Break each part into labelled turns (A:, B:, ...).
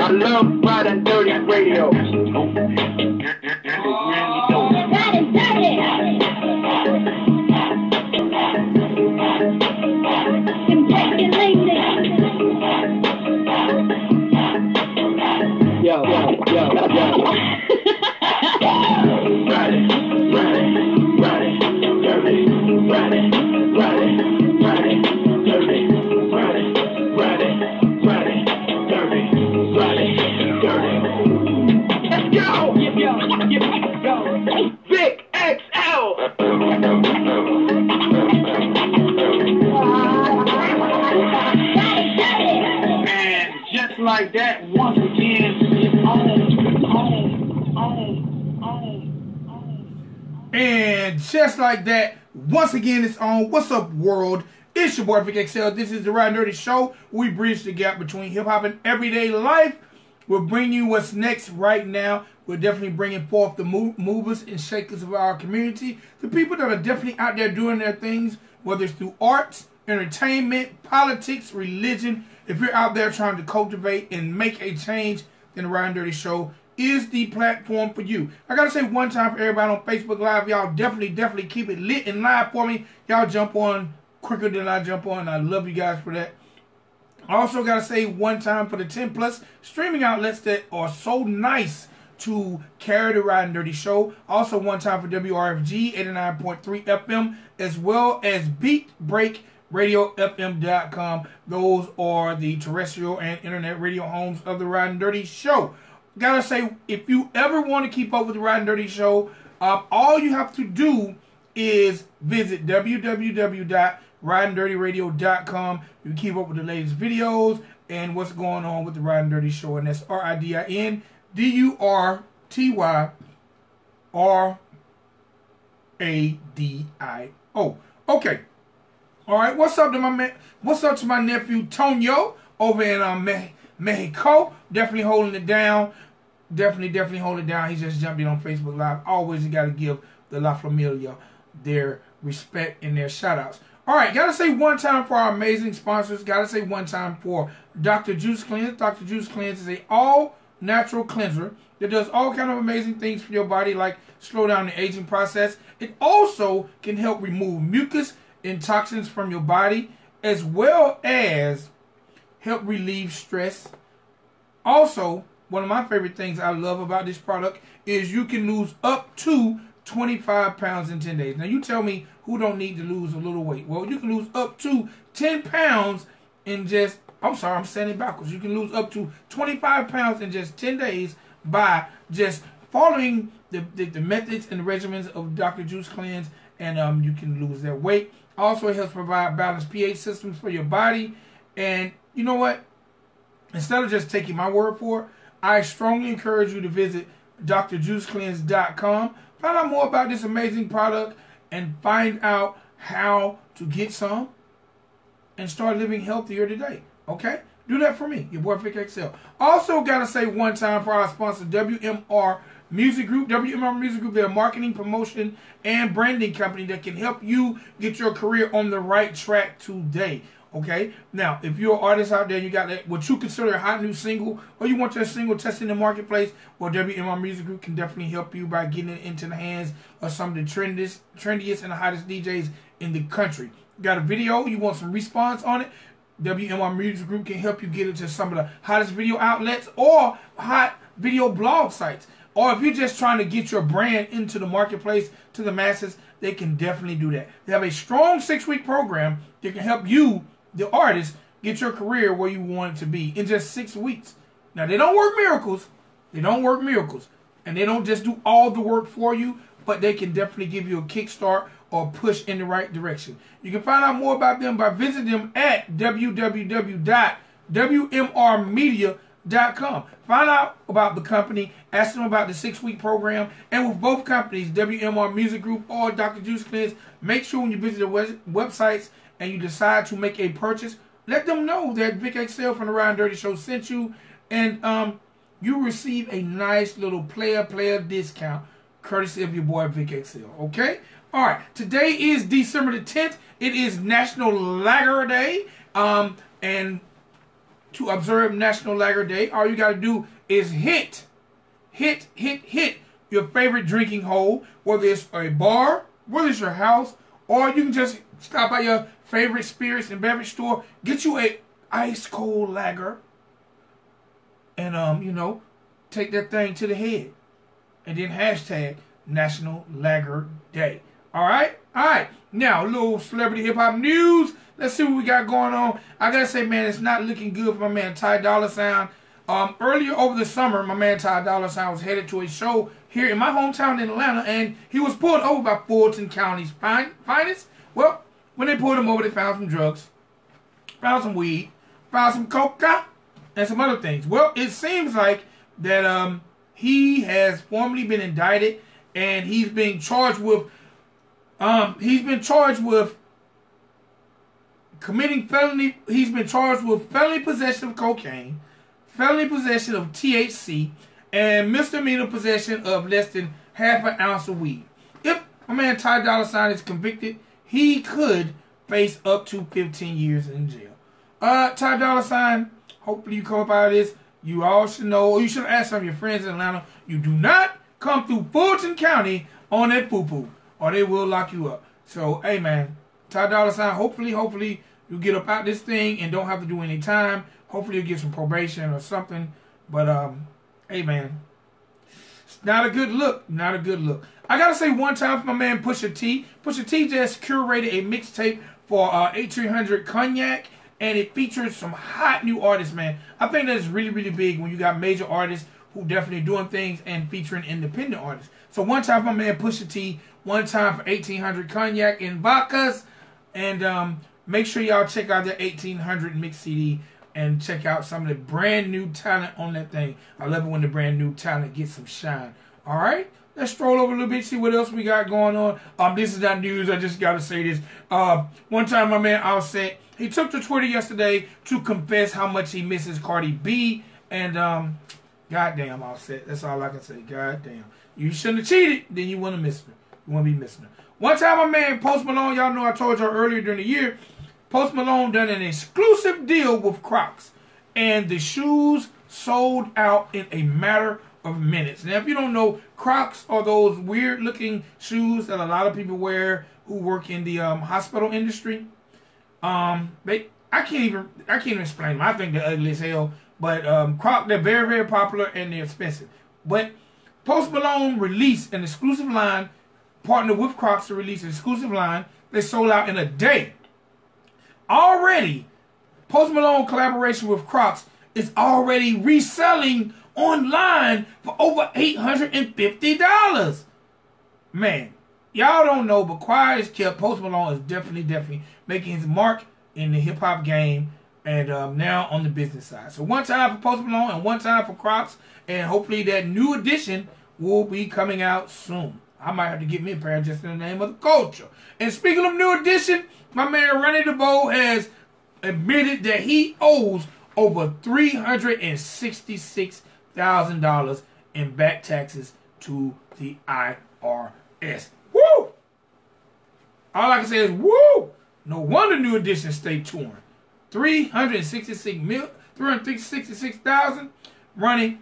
A: I love Ridin Durty radio.
B: Ridin Durty.
A: Yo. Ridin, dirty, ridin, dirty, dirty. Let's go! Vic XL! And just like that, once again, it's on.
C: And just like that, once again, it's on. What's up, world? It's your boy, Vic XL. This is the Ridin Durty Show. We bridge the gap between hip-hop and everyday life. We'll bring you what's next right now. We're definitely bringing forth the movers and shakers of our community. The people that are definitely out there doing their things, whether it's through arts, entertainment, politics, religion. If you're out there trying to cultivate and make a change, then the Ridin Durty Show is the platform for you. I gotta say one time for everybody on Facebook Live, y'all definitely keep it lit and live for me. Y'all jump on quicker than I jump on. I love you guys for that. I also gotta say one time for the 10+ streaming outlets that are so nice to carry the Ridin Durty Show. Also one time for WRFG 89.3 FM, as well as BeatBreakRadioFM.com. Those are the terrestrial and internet radio homes of the Ridin Durty Show. Gotta say, if you ever want to keep up with the Ridin Durty Show, all you have to do is visit www.ridindurtyradio.com. You can keep up with the latest videos and what's going on with the Ridin Durty Show. And that's RIDINDURTYRADIO. Okay. All right. What's up to my man? What's up to my nephew Tommorrows over in Mexico? Definitely holding it down. Definitely holding it down. He just jumped in on Facebook Live. Always you got to give the La Familia their respect and their shout outs. All right, got to say one time for our amazing sponsors. Got to say one time for Dr. Juice Cleanse. Dr. Juice Cleanse is a all-natural cleanser that does all kind of amazing things for your body, like slow down the aging process. It also can help remove mucus and toxins from your body, as well as help relieve stress. Also, one of my favorite things I love about this product is you can lose up to 25 pounds in 10 days. Now, you tell me who don't need to lose a little weight. Well, you can lose up to 10 pounds in just, I'm sorry, I'm saying it backwards. You can lose up to 25 pounds in just 10 days by just following the methods and the regimens of Dr. Juice Cleanse, and you can lose that weight. Also, it helps provide balanced pH systems for your body. And you know what? Instead of just taking my word for it, I strongly encourage you to visit drjuicecleanse.com. Find out more about this amazing product and find out how to get some and start living healthier today. Okay? Do that for me, your boy Vic XL. Also, got to say one time for our sponsor, WMR Music Group. WMR Music Group, they're a marketing, promotion, and branding company that can help you get your career on the right track today. Okay, now if you're an artist out there, you got that what you consider a hot new single, or you want your single tested in the marketplace, well, WMR Music Group can definitely help you by getting it into the hands of some of the trendiest and the hottest DJs in the country. Got a video, you want some response on it, WMR Music Group can help you get it to some of the hottest video outlets or hot video blog sites. Or if you're just trying to get your brand into the marketplace, to the masses, they can definitely do that. They have a strong 6-week program that can help you, the artist, get your career where you want it to be in just 6 weeks. Now, they don't work miracles. They don't work miracles. And they don't just do all the work for you, but they can definitely give you a kickstart or push in the right direction. You can find out more about them by visiting them at www.wmrmedia.com. Find out about the company, ask them about the 6-week program, and with both companies, WMR Music Group or Dr. Juice Cleanse, make sure when you visit their websites and you decide to make a purchase, let them know that Vic XL from the Ridin Durty Show sent you, and you receive a nice little player discount courtesy of your boy Vic XL. Okay? All right. Today is December the 10th. It is National Lager Day. And to observe National Lager Day, all you got to do is hit your favorite drinking hole, whether it's a bar, whether it's your house, or you can just stop by your favorite spirits and beverage store, get you a ice cold lager, and you know, take that thing to the head, and then hashtag National Lager Day. All right. Now, a little celebrity hip hop news. Let's see what we got going on. I gotta say, man, it's not looking good for my man Ty Dolla $ign. Earlier over the summer, my man Ty Dolla $ign was headed to a show here in my hometown in Atlanta, and he was pulled over by Fulton County's finest. Well, when they pulled him over, they found some drugs, found some weed, found some coca, and some other things. Well, it seems like that he has formally been indicted, and he's being charged with committing felony. He's been charged with felony possession of cocaine, felony possession of THC, and misdemeanor possession of less than half an ounce of weed. If my man Ty Dolla $ign is convicted, he could face up to 15 years in jail. Ty Dolla $ign, hopefully you come up out of this. You all should know, or you should ask some of your friends in Atlanta, you do not come through Fulton County on that poo-poo, or they will lock you up. So, hey man, Ty Dolla $ign, hopefully you get up out this thing and don't have to do any time. Hopefully you get some probation or something. But, hey man, it's not a good look. Not a good look. I gotta say one time for my man Pusha T. Pusha T just curated a mixtape for 1800 Cognac, and it features some hot new artists, man. I think that's really, really big when you got major artists who definitely doing things and featuring independent artists. So one time for my man Pusha T, one time for 1800 Cognac and Vodkas, and make sure y'all check out the 1800 mix CD and check out some of the brand new talent on that thing. I love it when the brand new talent gets some shine. All right, let's stroll over a little bit, see what else we got going on. This is not news. I just got to say this. One time my man Offset, he took to Twitter yesterday to confess how much he misses Cardi B. And goddamn, Offset, that's all I can say. Goddamn, you shouldn't have cheated. Then you want to miss her. You want to be missing her. One time my man Post Malone, y'all know I told y'all earlier during the year, Post Malone done an exclusive deal with Crocs, and the shoes sold out in a matter of minutes. Now, if you don't know, Crocs are those weird-looking shoes that a lot of people wear who work in the hospital industry. I can't even explain them. I think they're ugly as hell, but Crocs, they're very, very popular and they're expensive. But Post Malone released an exclusive line, partnered with Crocs to release an exclusive line. They sold out in a day. Already, Post Malone collaboration with Crocs is already reselling online for over $850. Man, y'all don't know, but quiet as kept, Post Malone is definitely making his mark in the hip-hop game, and now on the business side. So one time for Post Malone and one time for Crocs, and hopefully that new edition will be coming out soon. I might have to get me a pair just in the name of the culture. And speaking of new edition, my man Ronnie DeVoe has admitted that he owes over $366,000 in back taxes to the IRS. Woo! All I can say is woo! No wonder new edition stay torn. $366,000. Ronnie,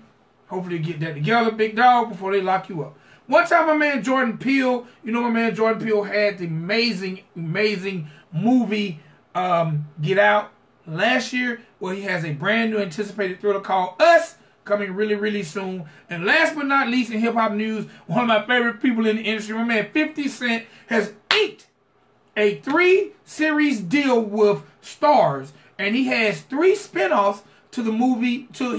C: hopefully you get that together, big dog, before they lock you up. One time my man Jordan Peele, you know my man Jordan Peele had the amazing movie Get Out last year, where he has a brand new anticipated thriller called Us, coming really soon. And last but not least in hip-hop news, one of my favorite people in the industry, my man 50 Cent, has inked a 3-series deal with Starz, and he has 3 spinoffs to the movie, to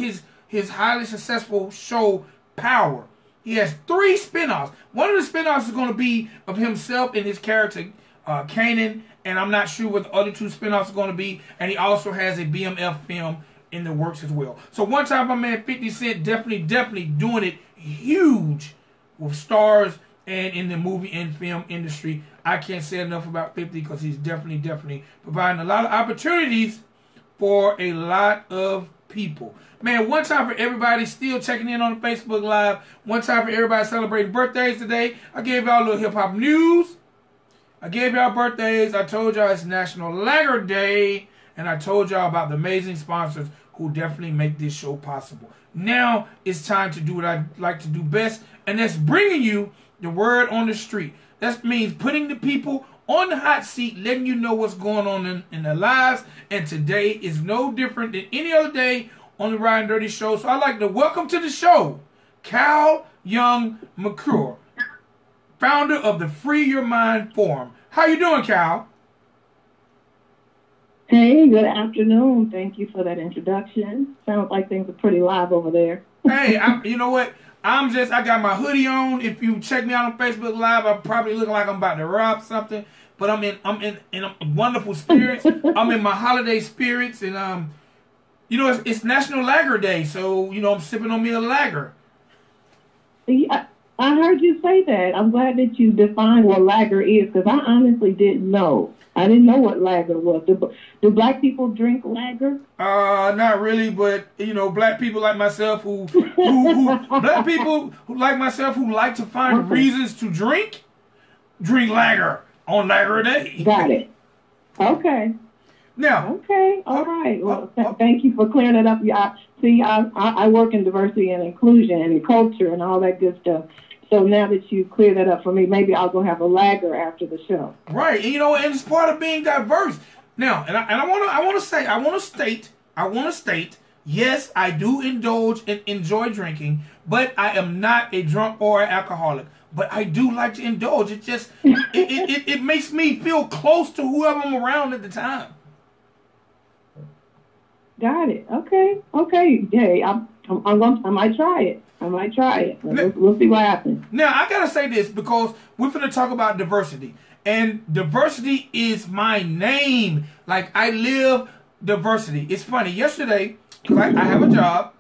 C: his highly successful show Power. He has 3 spinoffs. One of the spinoffs is going to be of himself and his character, Kanan, and I'm not sure what the other 2 spinoffs are going to be. And he also has a BMF film in the works as well. So one time my man 50 Cent definitely doing it huge with Starz and in the movie and film industry. I can't say enough about 50 because he's definitely providing a lot of opportunities for a lot of people. Man, one time for everybody still checking in on the Facebook Live. One time for everybody celebrating birthdays today. I gave y'all a little hip-hop news. I gave y'all birthdays. I told y'all it's National Lager Day. And I told y'all about the amazing sponsors who definitely make this show possible. Now it's time to do what I like to do best, and that's bringing you the word on the street. That means putting the people on the hot seat, letting you know what's going on in their lives. And today is no different than any other day on the Ridin Durty show. So I'd like to welcome to the show Cal Young-Moncure, founder of the Free Your Mind Forum. How you doing, Cal?
D: Hey, good afternoon. Thank you for that introduction. Sounds like things are pretty live over there.
C: Hey, you know what? I got my hoodie on. If you check me out on Facebook Live, I probably look like I'm about to rob something. But I'm in wonderful spirits. I'm in my holiday spirits, and you know, it's National Lager Day, so you know I'm sipping on me a lager.
D: Yeah, I heard you say that. I'm glad that you defined what lager is, because I honestly didn't know. I didn't know what lager was. Do black people drink lager?
C: Not really, but you know, black people like myself who black people who like myself who like to find reasons to drink lager on Lager Day.
D: Got it. Okay.
C: Now.
D: Okay. All right. Well, thank you for clearing that up. I work in diversity and inclusion and culture and all that good stuff. So now that you clear that up for me, maybe I'll go have a lager after the show.
C: Right, and you know, and it's part of being diverse. Now, and I want to state, yes, I do indulge and enjoy drinking, but I am not a drunk or an alcoholic. But I do like to indulge. It just it makes me feel close to whoever I'm around at the time.
D: Got it. Okay. Hey, I might try it. We'll see what happens.
C: Now, I got to say this because we're going to talk about diversity. And diversity is my name. Like, I live diversity. It's funny. Yesterday, because I have a job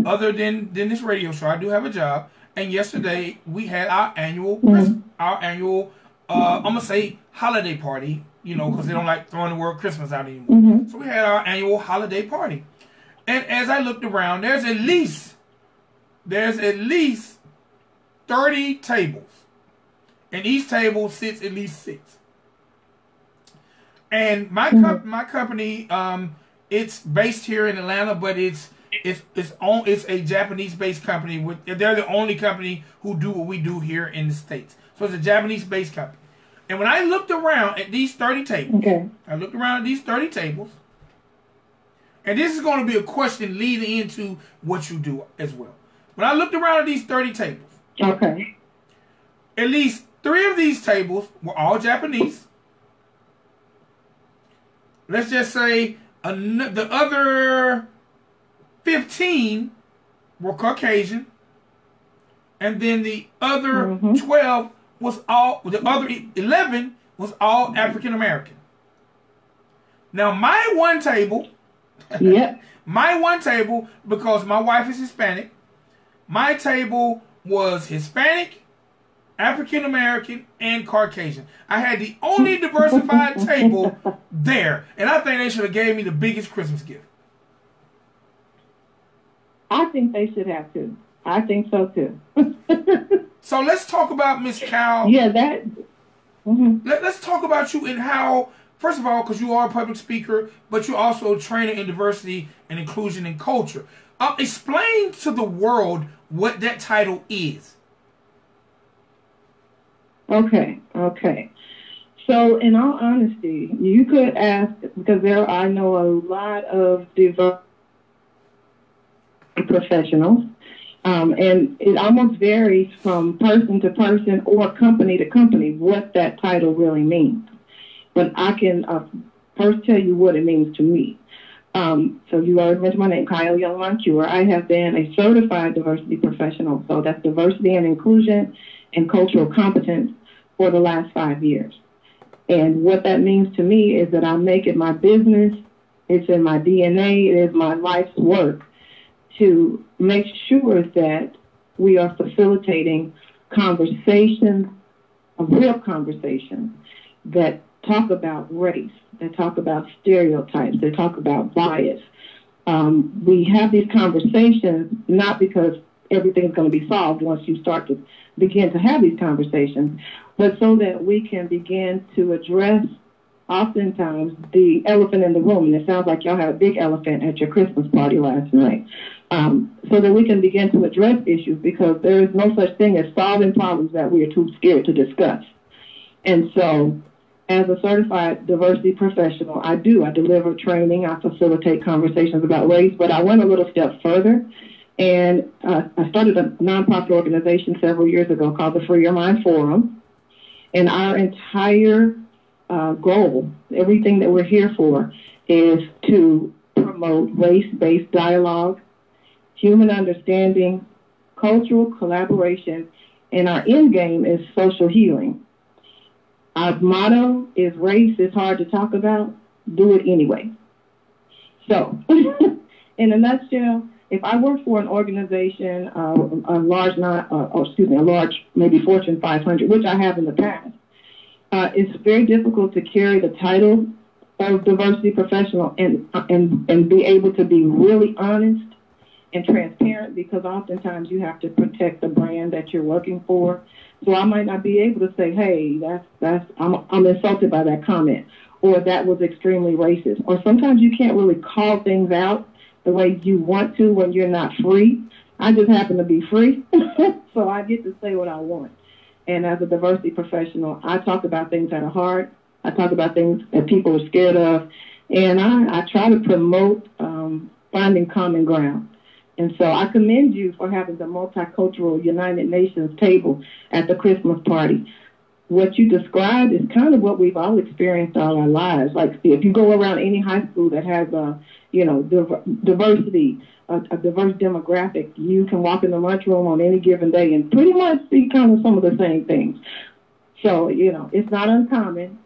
C: other than this radio show. I do have a job. And yesterday, we had our annual, I'm going to say holiday party, you know, because they don't like throwing the word Christmas out anymore. So we had our annual holiday party. And as I looked around, there's at least 30 tables. And each table sits at least 6. And my company, it's based here in Atlanta, but it's a Japanese-based company. They're the only company who do what we do here in the States. So it's a Japanese-based company. And when I looked around at these 30 tables, and this is going to be a question leading into what you do as well. When I looked around at these 30 tables, at least 3 of these tables were all Japanese. Let's just say the other 15 were Caucasian, and then the other 11 was all African American. Now my one table, because my wife is Hispanic, my table was Hispanic, African American, and Caucasian. I had the only diversified table there, and I think they should have gave me the biggest Christmas gift.
D: I think they should have too. I think so too.
C: So let's talk about Miss Cal.
D: Yeah, that.
C: Let's talk about you and how. First of all, because you are a public speaker, but you're also a trainer in diversity and inclusion and culture. Explain to the world what that title is.
D: Okay. So, in all honesty, you could ask, because I know a lot of diversity professionals, and it almost varies from person to person or company to company what that title really means. But I can first tell you what it means to me. So you already mentioned my name, Kyle Young-Moncure. I have been a certified diversity professional, so that's diversity and inclusion and cultural competence for the last 5 years. And what that means to me is that I make it my business, it's in my DNA, it is my life's work to make sure that we are facilitating conversations, real conversations that talk about race, that talk about stereotypes, that talk about bias. We have these conversations not because everything's going to be solved once you start to begin to have these conversations, but so that we can begin to address oftentimes the elephant in the room, and it sounds like y'all had a big elephant at your Christmas party last night, so that we can begin to address issues, because there is no such thing as solving problems that we are too scared to discuss. And so, as a certified diversity professional, I deliver training, I facilitate conversations about race, but I went a little step further, and I started a nonprofit organization several years ago called the Free Your Mind Forum, and our entire goal, everything that we're here for, is to promote race-based dialogue, human understanding, cultural collaboration, and our end game is social healing. Our motto is race is hard to talk about, do it anyway. So, in a nutshell, if I work for an organization, a large, maybe Fortune 500, which I have in the past, it's very difficult to carry the title of diversity professional and be able to be really honest and transparent, because oftentimes you have to protect the brand that you're working for. So I might not be able to say, hey, I'm insulted by that comment, or that was extremely racist. Or sometimes you can't really call things out the way you want to when you're not free. I just happen to be free, so I get to say what I want. And as a diversity professional, I talk about things that are hard. I talk about things that people are scared of, and I try to promote finding common ground. And so I commend you for having the multicultural United Nations table at the Christmas party. What you described is kind of what we've all experienced all our lives. Like, if you go around any high school that has diversity, a diverse demographic, you can walk in the lunchroom on any given day and pretty much see kind of some of the same things. So, it's not uncommon.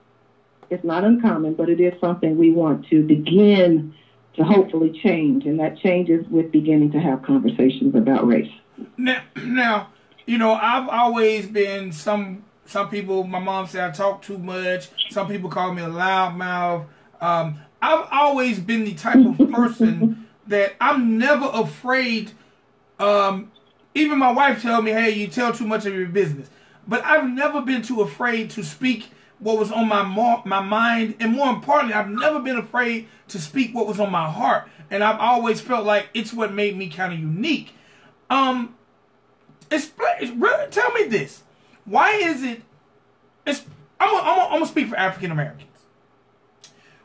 D: It's not uncommon, but it is something we want to begin to hopefully change, and that changes with beginning to have conversations about race.
C: Now, I've always been some people, my mom said I talk too much. Some people call me a loudmouth. I've always been the type of person that I'm never afraid. Even my wife tells me, hey, you tell too much of your business. But I've never been too afraid to speak what was on my mind, and more importantly, I've never been afraid to speak what was on my heart, and I've always felt like it's what made me kind of unique. Tell me this: why is it? I'm gonna speak for African Americans.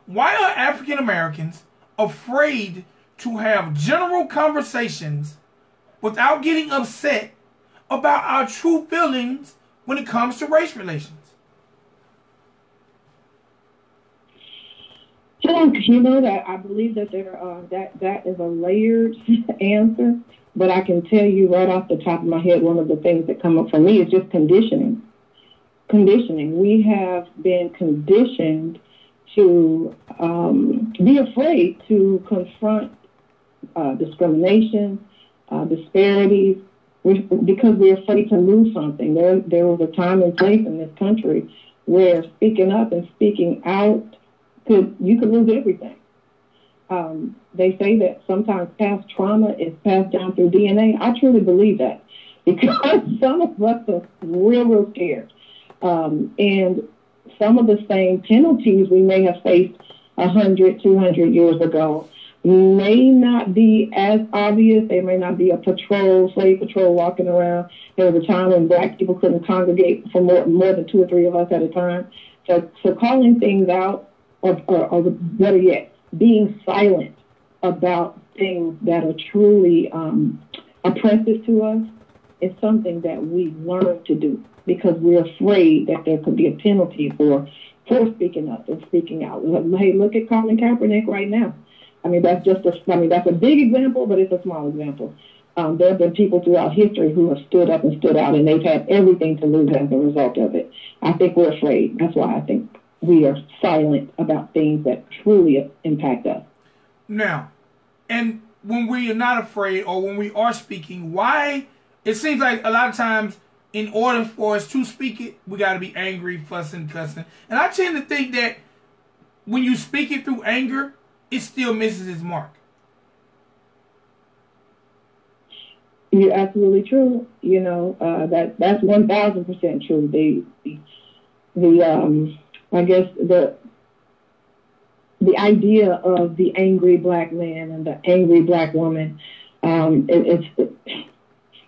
C: Why are African Americans afraid to have general conversations without getting upset about our true feelings when it comes to race relations?
D: That I believe that that is a layered answer, but I can tell you right off the top of my head, one of the things that come up for me is just conditioning. Conditioning. We have been conditioned to be afraid to confront discrimination, disparities, because we're afraid to lose something. There was a time and place in this country where speaking up and speaking out, you could lose everything. They say that sometimes past trauma is passed down through DNA. I truly believe that, because some of us are real scared. And some of the same penalties we may have faced 100, 200 years ago may not be as obvious. There may not be a slave patrol walking around. There was a time when black people couldn't congregate for more than 2 or 3 of us at a time. So calling things out, or better yet, being silent about things that are truly oppressive to us is something that we learn to do, because we're afraid that there could be a penalty for speaking up and speaking out. Hey, look at Colin Kaepernick right now. I mean, that's a big example, but it's a small example. There have been people throughout history who have stood up and stood out, and they've had everything to lose as a result of it. I think we're afraid. That's why I think we are silent about things that truly impact us.
C: Now, and when we are not afraid, or when we are speaking, why? It seems like a lot of times, in order for us to speak it, we got to be angry, fussing, cussing. And I tend to think that when you speak it through anger, it still misses its mark.
D: You're absolutely true. That's 1,000% true. I guess the idea of the angry black man and the angry black woman,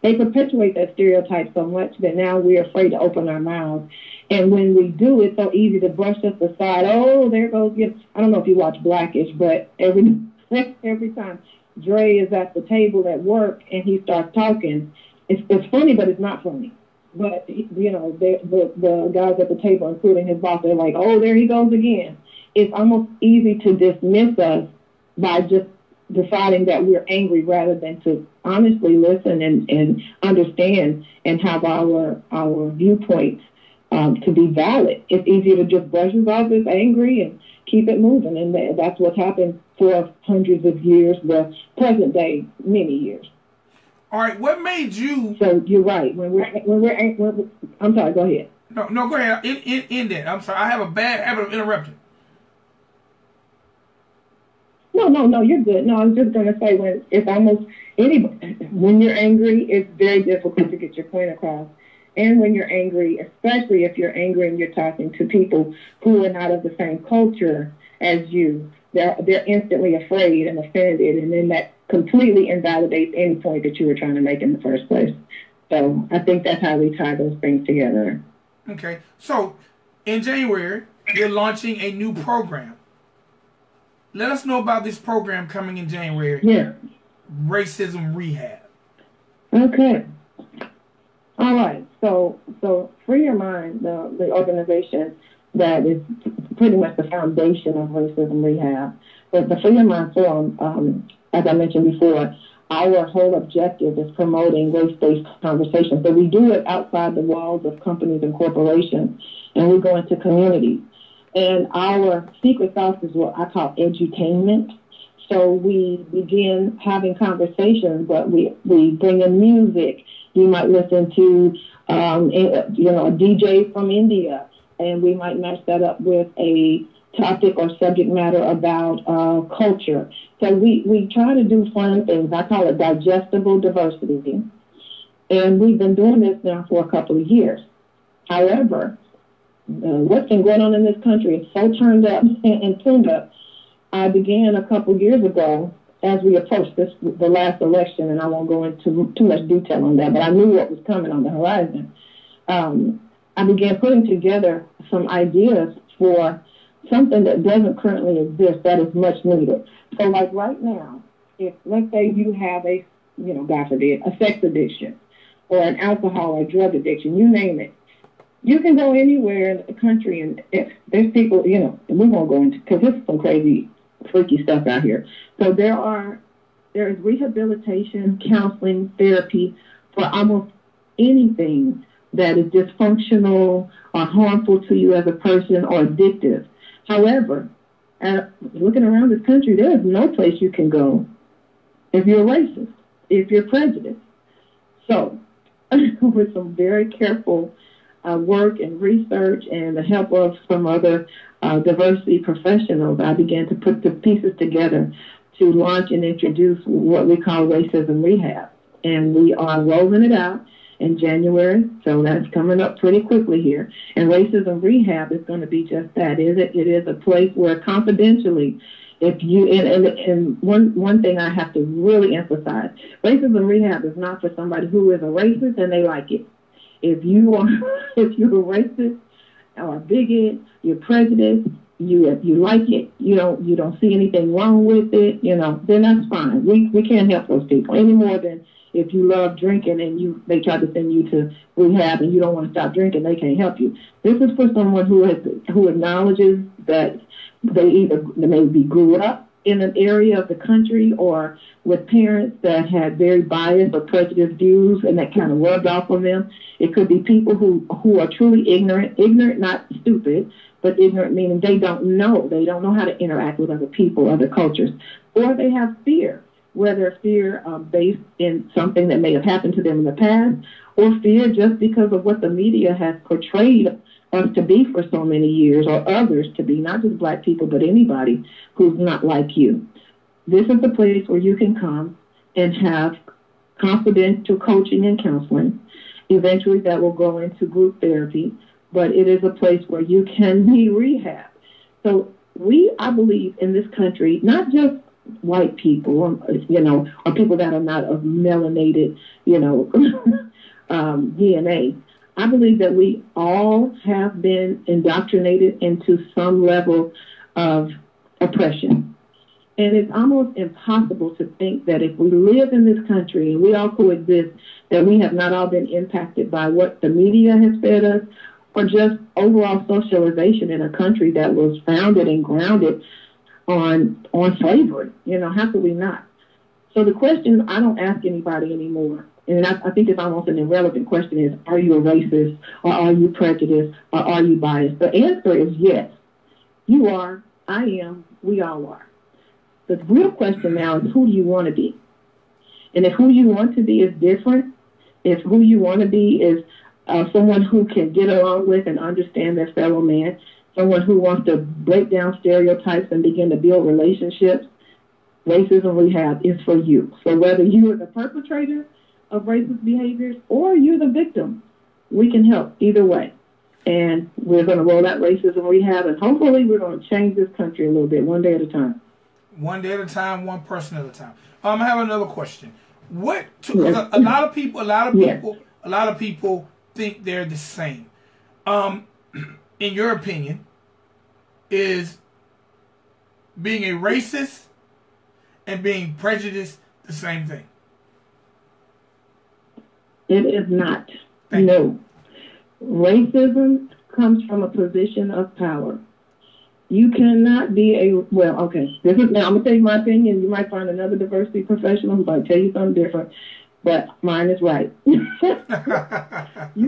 D: they perpetuate that stereotype so much that now we're afraid to open our mouths. And when we do, it's so easy to brush us aside. Oh, there goes, I don't know if you watch Blackish, but every time Dre is at the table at work and he starts talking, it's funny, but it's not funny. But, you know, the guys at the table, including his boss, they're like, oh, there he goes again. It's almost easy to dismiss us by just deciding that we're angry rather than to honestly listen and understand and have our viewpoints to be valid. It's easier to just brush us off as angry and keep it moving. And that's what's happened for hundreds of years, the present day, many years.
C: All right, what made you...
D: So you're right. When we're I'm sorry, go ahead.
C: No, go ahead. End that. I'm sorry. I have a bad habit of interrupting.
D: No, you're good. No, I was just going to say when you're angry, it's very difficult to get your point across. And when you're angry, especially if you're angry and you're talking to people who are not of the same culture as you, they're instantly afraid and offended, and then that completely invalidates any point that you were trying to make in the first place. So I think that's how we tie those things together.
C: Okay. So in January, you're launching a new program. Let us know about this program coming in January.
D: Yeah.
C: Racism Rehab.
D: Okay. All right. So Free Your Mind, the organization that is pretty much the foundation of Racism Rehab. But the Free Your Mind Forum, as I mentioned before, our whole objective is promoting race-based conversations. So we do it outside the walls of companies and corporations, and we go into communities. And our secret sauce is what I call edutainment. So we begin having conversations, but we bring in music. You might listen to, a DJ from India, and we might match that up with a topic or subject matter about culture. So we try to do fun things. I call it digestible diversity. And we've been doing this now for a couple of years. However, what's been going on in this country is so turned up and tuned up. I began a couple years ago, as we approached the last election, and I won't go into too much detail on that, but I knew what was coming on the horizon. I began putting together some ideas for something that doesn't currently exist that is much needed. So like right now, if let's say you have a, God forbid, a sex addiction or an alcohol or drug addiction, you name it, you can go anywhere in the country, and if there's people, we won't go into, because there's some crazy, freaky stuff out here. So there is rehabilitation, counseling, therapy for almost anything that is dysfunctional or harmful to you as a person or addictive. However, looking around this country, there is no place you can go if you're racist, if you're prejudiced. So, with some very careful work and research and the help of some other diversity professionals, I began to put the pieces together to launch and introduce what we call Racism Rehab. And we are rolling it out in January, so that's coming up pretty quickly here. And Racism Rehab is going to be just that. It is a place where confidentially, if you, and one thing I have to really emphasize, Racism Rehab is not for somebody who is a racist and they like it. If you're a racist or a bigot, you're prejudiced, you like it, you don't see anything wrong with it, then that's fine. We can't help those people any more than if you love drinking and they try to send you to rehab and you don't want to stop drinking, they can't help you. This is for someone who acknowledges that they maybe grew up in an area of the country or with parents that had very biased or prejudiced views and that kind of rubbed off on them. It could be people who are truly ignorant, not stupid, but ignorant meaning they don't know how to interact with other people, other cultures, or they have fear, whether fear based in something that may have happened to them in the past, or fear just because of what the media has portrayed us to be for so many years, or others to be, not just black people, but anybody who's not like you. This is the place where you can come and have confidential coaching and counseling. Eventually that will go into group therapy, but it is a place where you can be rehabbed. So I believe in this country, not just white people, or people that are not of melanated, DNA. I believe that we all have been indoctrinated into some level of oppression. And it's almost impossible to think that if we live in this country and we all coexist, that we have not all been impacted by what the media has fed us, or just overall socialization in a country that was founded and grounded on slavery. How could we not? So the question I don't ask anybody anymore, and I think it's almost an irrelevant question, is, are you a racist, or are you prejudiced, or are you biased? The answer is yes. You are, I am, we all are. The real question now is, who do you want to be? And if who you want to be is different, if who you want to be is someone who can get along with and understand their fellow man, someone who wants to break down stereotypes and begin to build relationships, Racism Rehab is for you. So whether you are the perpetrator of racist behaviors or you're the victim, we can help either way. And we're going to roll out Racism Rehab, and hopefully we're going to change this country a little bit, one day at a time.
C: One day at a time, one person at a time. I have another question. A lot of people think they're the same. In your opinion, is being a racist and being prejudiced the same thing?
D: It is not. No. Racism comes from a position of power. You cannot be I'm going to tell you my opinion. You might find another diversity professional who might tell you something different, but mine is right. You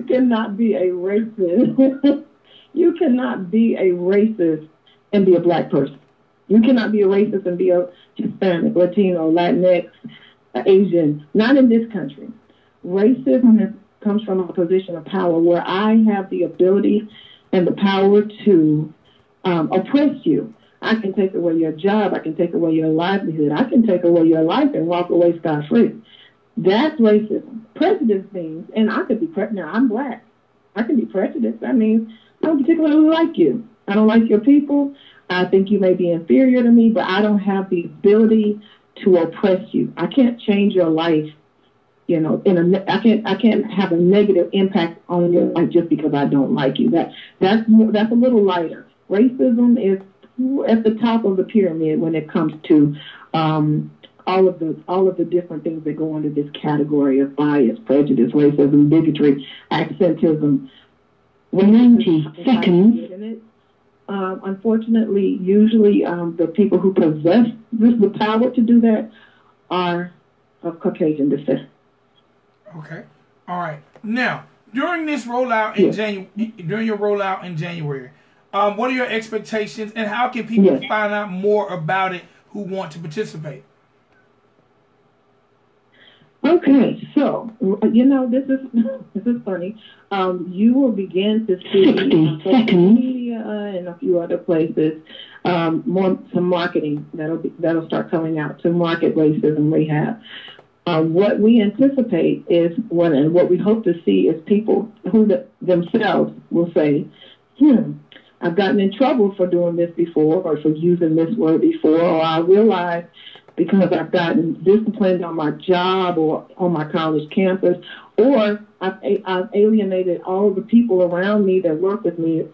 D: cannot be a racist. You cannot be a racist and be a black person. You cannot be a racist and be a Hispanic, Latino, Latinx, Asian. Not in this country. Racism comes from a position of power where I have the ability and the power to oppress you. I can take away your job. I can take away your livelihood. I can take away your life and walk away scot-free. That's racism. Prejudice means, and I could be now I'm black. I can be prejudiced. That means I don't particularly like you. I don't like your people. I think you may be inferior to me, but I don't have the ability to oppress you. I can't change your life. I can't have a negative impact on your life just because I don't like you. That's a little lighter. Racism is at the top of the pyramid when it comes to all of the different things that go under this category of bias, prejudice, racism, bigotry, accentism.
B: 90 seconds.
D: Unfortunately, usually the people who possess the power to do that are of Caucasian descent.
C: Okay. All right. Now, during this rollout during your rollout in January, what are your expectations, and how can people find out more about it who want to participate?
D: Okay, so this is funny. You will begin to see
B: 60 seconds.
D: Media and a few other places some marketing that'll start coming out to market Racism Rehab. What we anticipate is what we hope to see is people who themselves will say, I've gotten in trouble for doing this before, or for using this word before, or I realize because I've gotten disciplined on my job or on my college campus, or I've alienated all the people around me that work with me.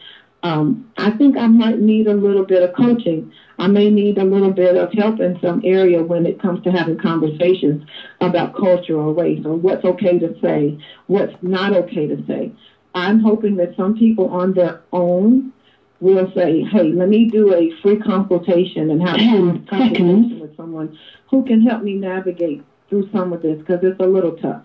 D: I think I might need a little bit of coaching. I may need a little bit of help in some area when it comes to having conversations about culture or race, or what's okay to say, what's not okay to say. I'm hoping that some people on their own will say, hey, let me do a free consultation and have a conversation with someone who can help me navigate through some of this, because it's a little tough.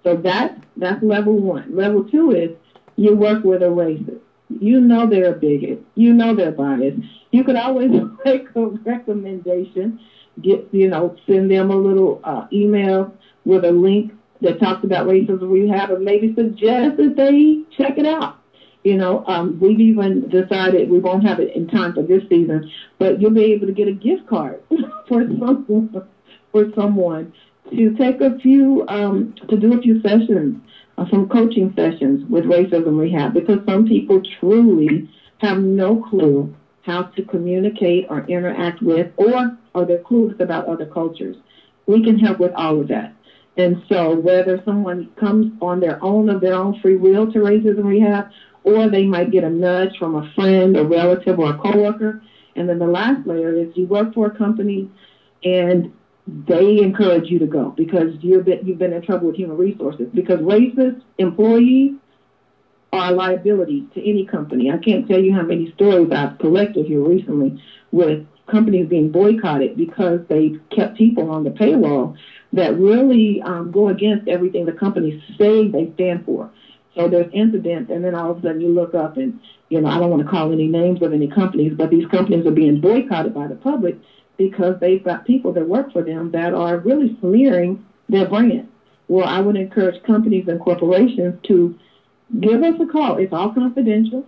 D: So that's level one. Level two is you work with a racist. You know they're a bigot. You know they're biased. You could always make a recommendation, send them a little email with a link that talks about Racism Rehab, and maybe suggest that they check it out. We've even decided we won't have it in time for this season, but you'll be able to get a gift card for someone to take to do a few sessions, some coaching sessions with Racism Rehab, because some people truly have no clue how to communicate or interact with, or they're clueless about other cultures. We can help with all of that. And so whether someone comes on their own of their own free will to Racism Rehab, or they might get a nudge from a friend, a relative, or a coworker. And then the last layer is you work for a company and they encourage you to go because you've been in trouble with human resources. Because racist employees are a liability to any company. I can't tell you how many stories I've collected here recently with companies being boycotted because they kept people on the payroll that really go against everything the companies say they stand for. So there's incidents, and then all of a sudden you look up and, I don't want to call any names of any companies, but these companies are being boycotted by the public because they've got people that work for them that are really smearing their brand. Well, I would encourage companies and corporations to give us a call. It's all confidential.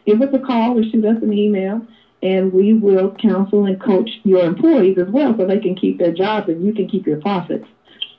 D: Give us a call or shoot us an email, and we will counsel and coach your employees as well so they can keep their jobs and you can keep your profits.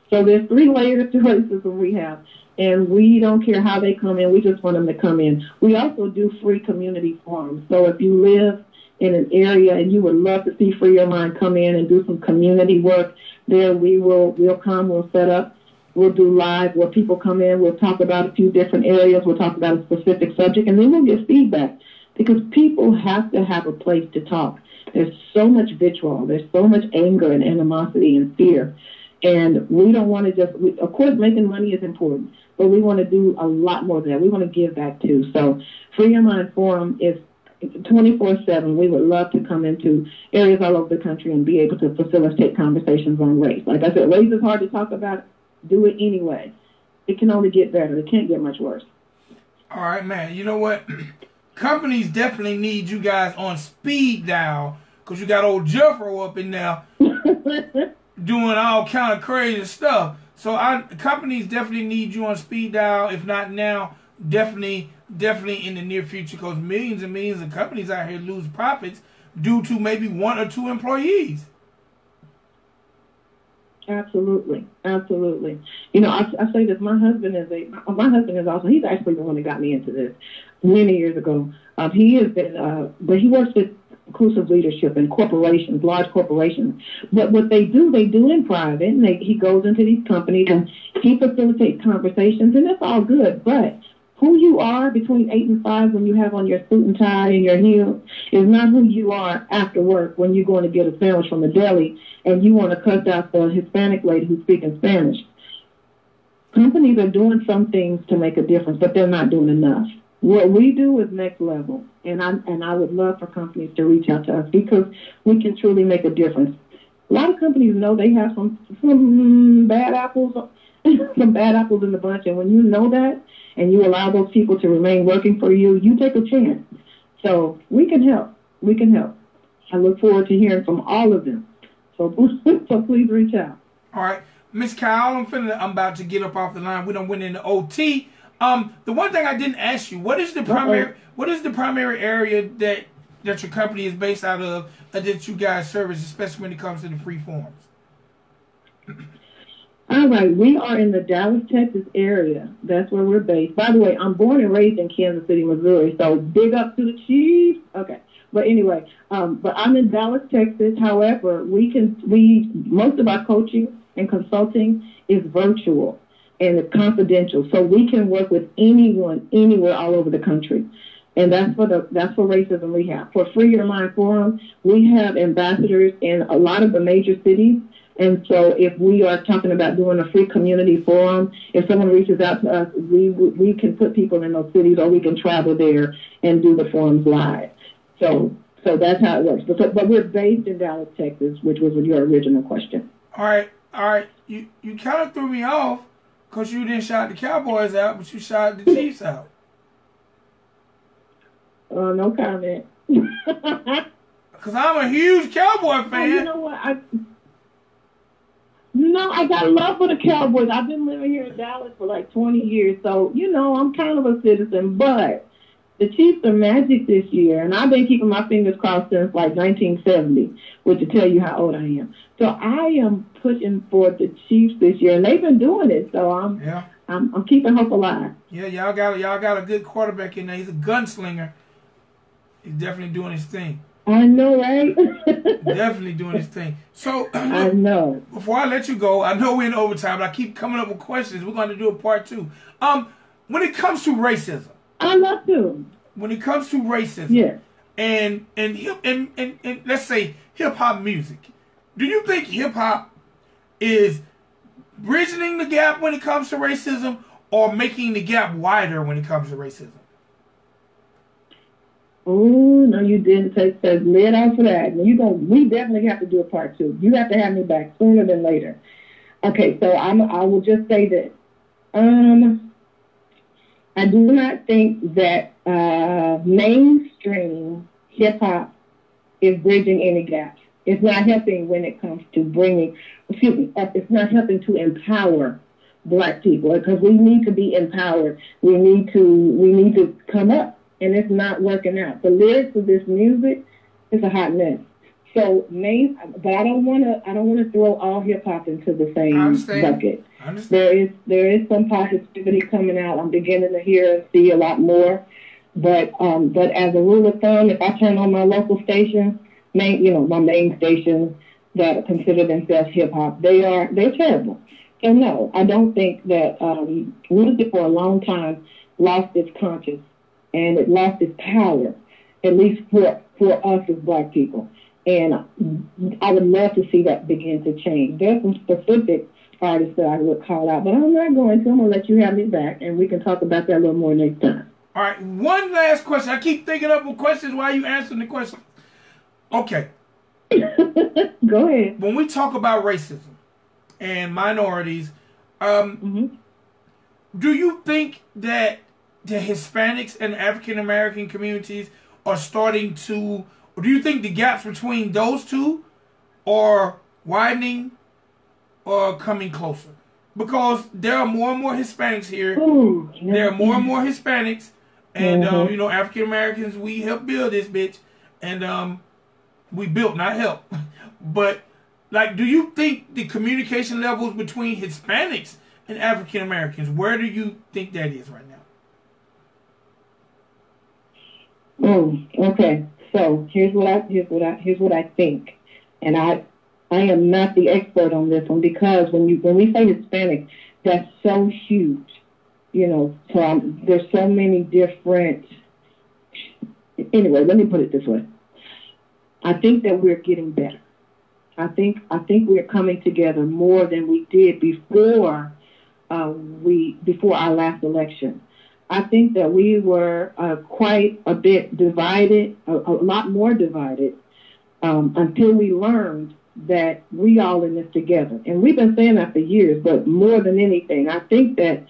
D: So there's 3 layers to racism rehab. And we don't care how they come in. We just want them to come in. We also do free community forums. So if you live in an area and you would love to see Free Your Mind come in and do some community work, there we'll come, we'll set up, we'll do live where people come in, we'll talk about a few different areas, we'll talk about a specific subject, and then we'll get feedback because people have to have a place to talk. There's so much vitriol, there's so much anger and animosity and fear. And we don't want to of course, making money is important, but we want to do a lot more than that. We want to give back too. So Free Your Mind Forum is 24/7. We would love to come into areas all over the country and be able to facilitate conversations on race. Like I said, race is hard to talk about. Do it anyway. It can only get better. It can't get much worse.
C: All right, man. You know what? Companies definitely need you guys on speed dial because you got old Jeffro up in there doing all kind of crazy stuff. So companies definitely need you on speed dial. If not now, definitely in the near future, because millions and millions of companies out here lose profits due to maybe 1 or 2 employees.
D: Absolutely. I say this. My husband is also, he's actually the one that got me into this many years ago. He has been, but he works with inclusive leadership in corporations, large corporations. But what they do in private, and he goes into these companies and he facilitates conversations, and that's all good. But who you are between 8 and 5 when you have on your suit and tie and your heels is not who you are after work when you're going to get a sandwich from the deli and you want to cuss out the Hispanic lady who's speaking Spanish. Companies are doing some things to make a difference, but they're not doing enough. What we do is next level, and I would love for companies to reach out to us because we can truly make a difference. A lot of companies know they have some bad apples, some bad apples in the bunch, and when you know that and you allow those people to remain working for you, you take a chance. So we can help. I look forward to hearing from all of them. So please reach out.
C: All right, Miss Kyle, I'm about to get up off the line. We don't went into OT. The one thing I didn't ask you, what is the primary area that your company is based out of, that you guys service, especially when it comes to the free forums?
D: All right, we are in the Dallas, Texas area. That's where we're based. By the way, I'm born and raised in Kansas City, Missouri, so big up to the Chiefs. Okay, but anyway, but I'm in Dallas, Texas. However, most of our coaching and consulting is virtual and it's confidential, so we can work with anyone, anywhere, all over the country. And that's for Racism Rehab. For Free Your Mind Forum, we have ambassadors in a lot of the major cities. And so if we are talking about doing a free community forum, if someone reaches out to us, we can put people in those cities, or we can travel there and do the forums live. So that's how it works. But we're based in Dallas, Texas, which was your original question.
C: All right. You kind of threw me off because you didn't shout the Cowboys out, but you shot the Chiefs out.
D: No comment.
C: Because I'm a huge Cowboy fan.
D: Oh, you know what? I got love for the Cowboys. I've been living here in Dallas for like 20 years, so, I'm kind of a citizen. But the Chiefs are magic this year, and I've been keeping my fingers crossed since like 1970, which to tell you how old I am. So I am pushing for the Chiefs this year, and they've been doing it, so I'm keeping hope alive.
C: Yeah, y'all got a good quarterback in there. He's a gunslinger. He's definitely doing his thing.
D: I know, right?
C: Definitely doing his thing. So,
D: I know.
C: Before I let you go, I know we're in overtime, but I keep coming up with questions. We're going to do a part 2. When it comes to racism,
D: I love to.
C: When it comes to racism,
D: yes,
C: and let's say hip hop music, do you think hip hop is bridging the gap when it comes to racism, or making the gap wider when it comes to racism?
D: Oh, no, you didn't take the lid off of that. We definitely have to do a part 2. You have to have me back sooner than later. Okay, so I will just say that I do not think that mainstream hip hop is bridging any gaps. It's not helping when it comes to it's not helping to empower Black people, because we need to be empowered. We need to come up, and it's not working out. The lyrics of this music is a hot mess. So but I don't want to throw all hip hop into the same bucket. There is some positivity coming out. I'm beginning to hear and see a lot more. But as a rule of thumb, if I turn on my local station, my main stations that consider themselves hip hop, they're terrible. So no, I don't think that music for a long time lost its conscience, and it lost its power, at least for us as Black people. And I would love to see that begin to change. There's some specific artists that I would call out, but I'm not going to. I'm going to let you have me back, and we can talk about that a little more next time.
C: All right, one last question. I keep thinking up with questions while you answering the question. Okay.
D: Go ahead.
C: When we talk about racism and minorities, do you think that the Hispanics and African American communities are starting to, or do you think the gaps between those two are widening or coming closer? Because there are more and more Hispanics here.
D: Ooh,
C: there are more and more Hispanics. And, African Americans, we help build this bitch. And we built, not help. But, do you think the communication levels between Hispanics and African Americans, where do you think that is right now?
D: Oh, okay. So here's what I think. And I am not the expert on this one, because when we say Hispanic, that's so huge. So there's so many different. Anyway, let me put it this way. I think that we're getting better. I think we're coming together more than we did before our last election. I think that we were quite a bit divided, a lot more divided, until we learned that we all in this together. And we've been saying that for years, but more than anything, I think that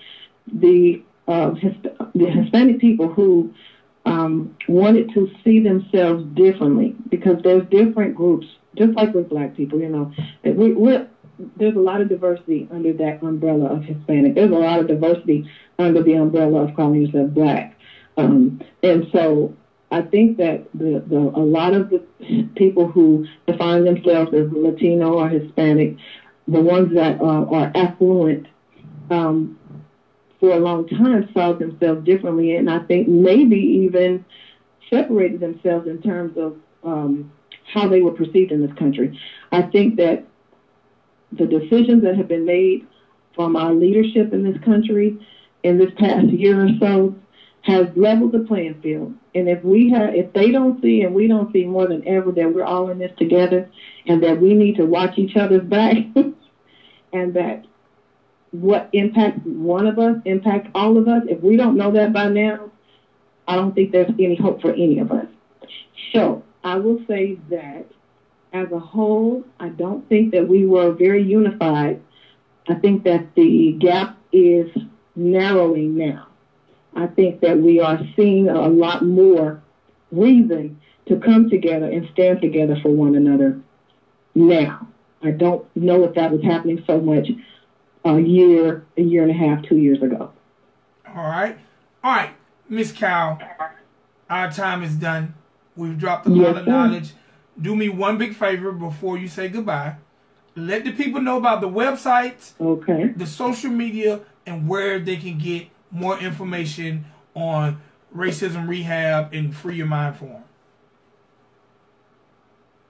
D: the Hispanic people who wanted to see themselves differently, because there's different groups, just like with Black people, there's a lot of diversity under that umbrella of Hispanic. There's a lot of diversity under the umbrella of calling yourself Black. And so I think that a lot of the people who define themselves as Latino or Hispanic, the ones that are affluent, for a long time saw themselves differently, and I think maybe even separated themselves in terms of how they were perceived in this country. I think that the decisions that have been made from our leadership in this country in this past year or so has leveled the playing field. And if they don't see, and we don't see more than ever, that we're all in this together, and that we need to watch each other's back, and that what impacts one of us impacts all of us. If we don't know that by now, I don't think there's any hope for any of us. So I will say that as a whole, I don't think that we were very unified. I think that the gap is narrowing now. I think that we are seeing a lot more reason to come together and stand together for one another now. I don't know if that was happening so much a year and a half, 2 years ago.
C: All right, Miss Cow, our time is done. We've dropped a lot of knowledge. Do me one big favor before you say goodbye. Let the people know about the websites, the social media, and where they can get more information on racism rehab and Free Your Mind Forum.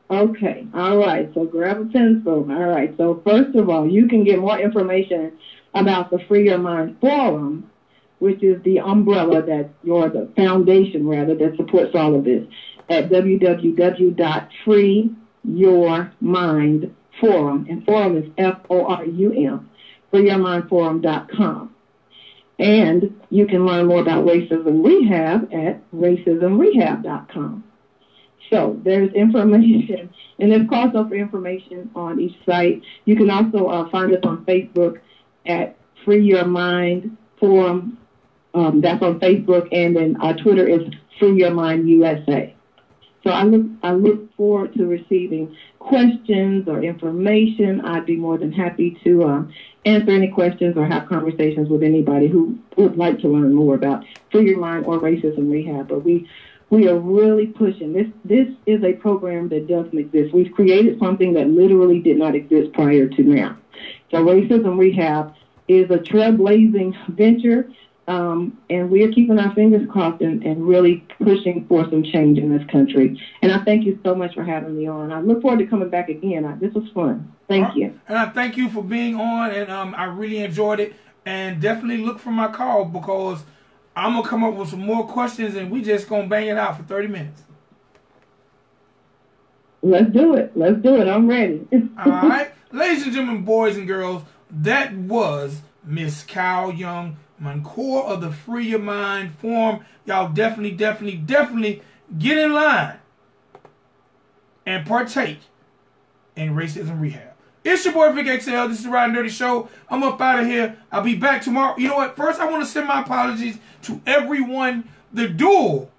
D: Okay, all right, so grab a pencil. All right, so first of all, you can get more information about the Free Your Mind Forum, which is the umbrella or the foundation rather, that supports all of this, at www.freeyourmindforum, and forum is FORUM, freeyourmindforum.com. And you can learn more about Racism Rehab at racismrehab.com. So there's information, and there's crossover information on each site. You can also find us on Facebook at Free Your Mind Forum. That's on Facebook, and then our Twitter is Free Your Mind USA. So I look forward to receiving questions or information. I'd be more than happy to answer any questions or have conversations with anybody who would like to learn more about Free Your Mind or Racism Rehab. But we are really pushing. This is a program that doesn't exist. We've created something that literally did not exist prior to now. So Racism Rehab is a trailblazing venture, and we are keeping our fingers crossed and really pushing for some change in this country. And I thank you so much for having me on. I look forward to coming back again. This was fun. Thank you.
C: And I thank you for being on, and I really enjoyed it. And definitely look for my call, because I'm going to come up with some more questions, and we just going to bang it out for 30 minutes.
D: Let's do it. Let's do it. I'm ready.
C: All right. Ladies and gentlemen, boys and girls, that was Miss Kyle Young-Moncure of the Free Your Mind Forum. Y'all definitely get in line and partake in Racism Rehab. It's your boy, Vic XL. This is the Ridin Durty Show. I'm up out of here. I'll be back tomorrow. You know what? First, I want to send my apologies to everyone. The duel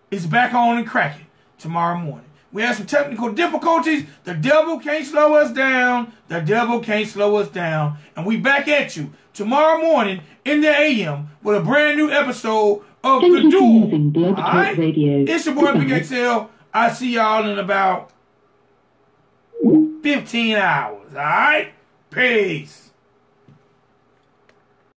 C: is back on and cracking tomorrow morning. We had some technical difficulties. The devil can't slow us down. The devil can't slow us down. And we back at you tomorrow morning in the AM with a brand new episode of The Duel. All right? It's your boy, Vic XL. I see y'all in about 15 hours. All right? Peace.